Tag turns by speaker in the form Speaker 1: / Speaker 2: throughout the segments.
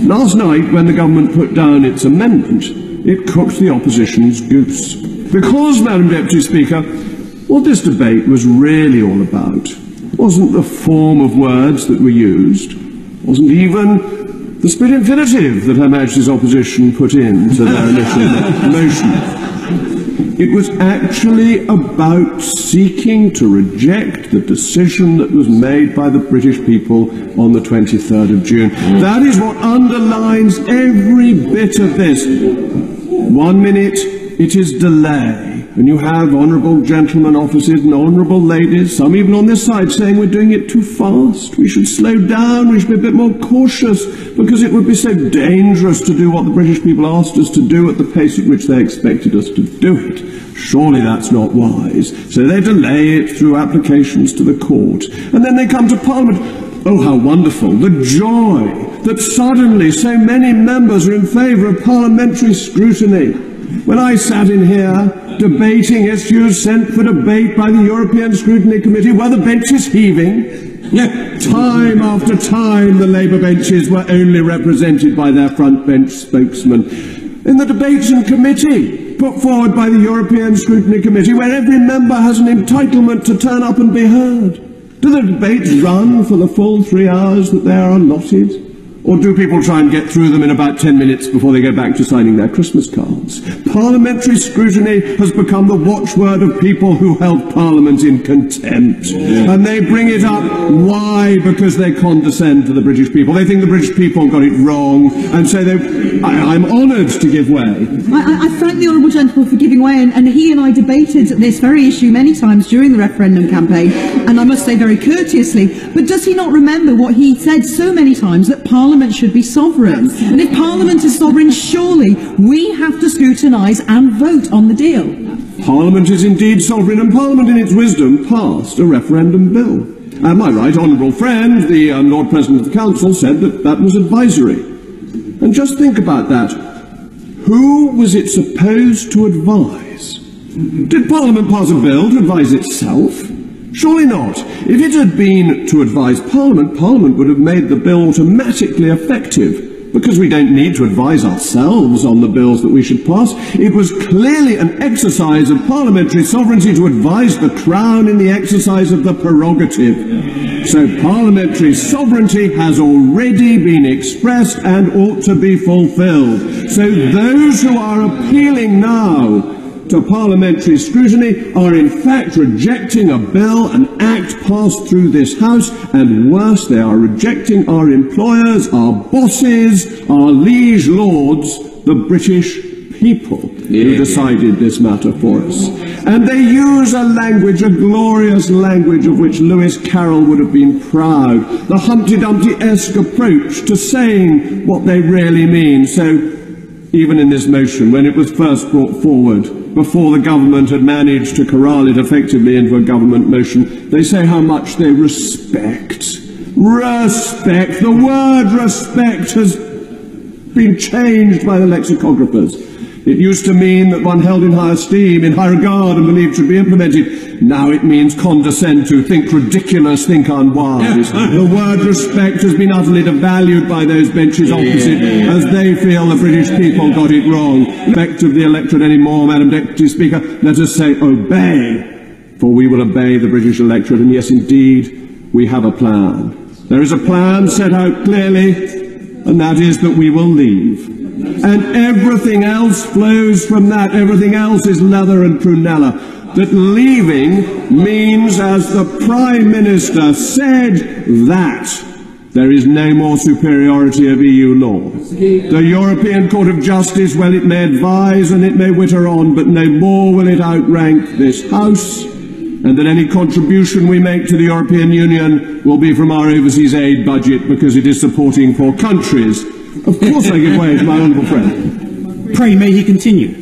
Speaker 1: Last night, when the government put down its amendment, it cooked the opposition's goose. Because, Madam Deputy Speaker, what this debate was really all about wasn't the form of words that were used, wasn't even the split infinitive that Her Majesty's opposition put into their initial motion. It was actually about seeking to reject the decision that was made by the British people on the 23rd of June. That is what underlines every bit of this. 1 minute, it is delay. And you have honourable gentlemen officers and honourable ladies, some even on this side, saying we're doing it too fast. We should slow down, we should be a bit more cautious, because it would be so dangerous to do what the British people asked us to do at the pace at which they expected us to do it. Surely that's not wise. So they delay it through applications to the court. And then they come to Parliament. Oh, how wonderful, the joy that suddenly so many members are in favour of parliamentary scrutiny. When I sat in here debating issues sent for debate by the European Scrutiny Committee, were the benches heaving? Time after time the Labour benches were only represented by their front bench spokesman. In the debates in committee put forward by the European Scrutiny Committee, where every member has an entitlement to turn up and be heard, do the debates run for the full 3 hours that they are allotted? Or do people try and get through them in about 10 minutes before they go back to signing their Christmas cards? Parliamentary scrutiny has become the watchword of people who held Parliament in contempt. And they bring it up. Why? Because they condescend to the British people. They think the British people got it wrong, and so I'm honoured to give way.
Speaker 2: I thank the honourable gentleman for giving way, and he and I debated this very issue many times during the referendum campaign, and I must say very courteously, but does he not remember what he said so many times, that Parliament should be sovereign? And if Parliament is sovereign, surely we have to scrutinise and vote on the deal.
Speaker 1: Parliament is indeed sovereign, and Parliament in its wisdom passed a referendum bill. And my right honourable friend, the Lord President of the Council, said that that was advisory. And just think about that. Who was it supposed to advise? Did Parliament pass a bill to advise itself? Surely not. If it had been to advise Parliament, Parliament would have made the bill automatically effective, because we don't need to advise ourselves on the bills that we should pass. It was clearly an exercise of parliamentary sovereignty to advise the Crown in the exercise of the prerogative. So parliamentary sovereignty has already been expressed and ought to be fulfilled. So those who are appealing now to parliamentary scrutiny are in fact rejecting a bill, an act passed through this House, and worse, they are rejecting our employers, our bosses, our liege lords, the British people who decided this matter for us. And they use a language, a glorious language of which Lewis Carroll would have been proud, the Humpty Dumpty-esque approach to saying what they really mean. So even in this motion, when it was first brought forward, before the government had managed to corral it effectively into a government motion, they say how much they respect. Respect. The word respect has been changed by the lexicographers. It used to mean that one held in high esteem, in high regard, and believed should be implemented. Now it means condescend to, think ridiculous, think unwise. The word respect has been utterly devalued by those benches opposite, as they feel the British people got it wrong. Respect of the electorate anymore, Madam Deputy Speaker. Let us say obey, for we will obey the British electorate. And yes, indeed, we have a plan. There is a plan set out clearly, and that is that we will leave. And everything else flows from that. Everything else is leather and prunella. That leaving means, as the Prime Minister said, that there is no more superiority of EU law. The European Court of Justice, well, it may advise and it may witter on, but no more will it outrank this House, and that any contribution we make to the European Union will be from our overseas aid budget, because it is supporting poor countries. Of course I give way to my honourable friend.
Speaker 3: Pray may he continue.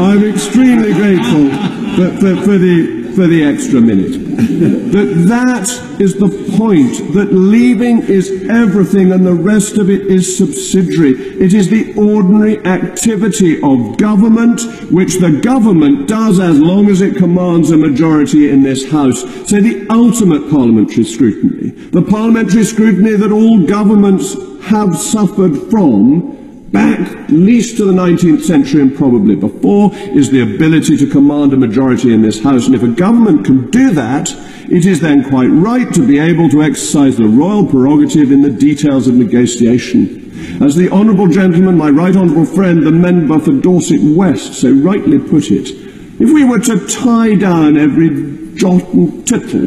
Speaker 1: I'm extremely grateful for the extra minute. that is the point, that leaving is everything and the rest of it is subsidiary. It is the ordinary activity of government, which the government does as long as it commands a majority in this House. So the ultimate parliamentary scrutiny, the parliamentary scrutiny that all governments have suffered from, back at least to the 19th century and probably before, is the ability to command a majority in this House. And if a government can do that, it is then quite right to be able to exercise the royal prerogative in the details of negotiation. As the honourable gentleman, my right honourable friend, the member for Dorset West, so rightly put it, if we were to tie down every jot and tittle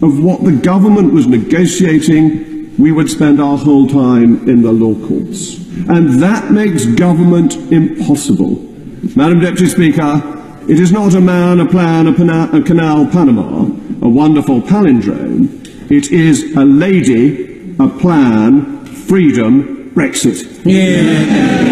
Speaker 1: of what the government was negotiating, we would spend our whole time in the law courts. And that makes government impossible. Madam Deputy Speaker, it is not a man, a plan, a canal, Panama, a wonderful palindrome. It is a lady, a plan, freedom, Brexit.
Speaker 3: Yeah.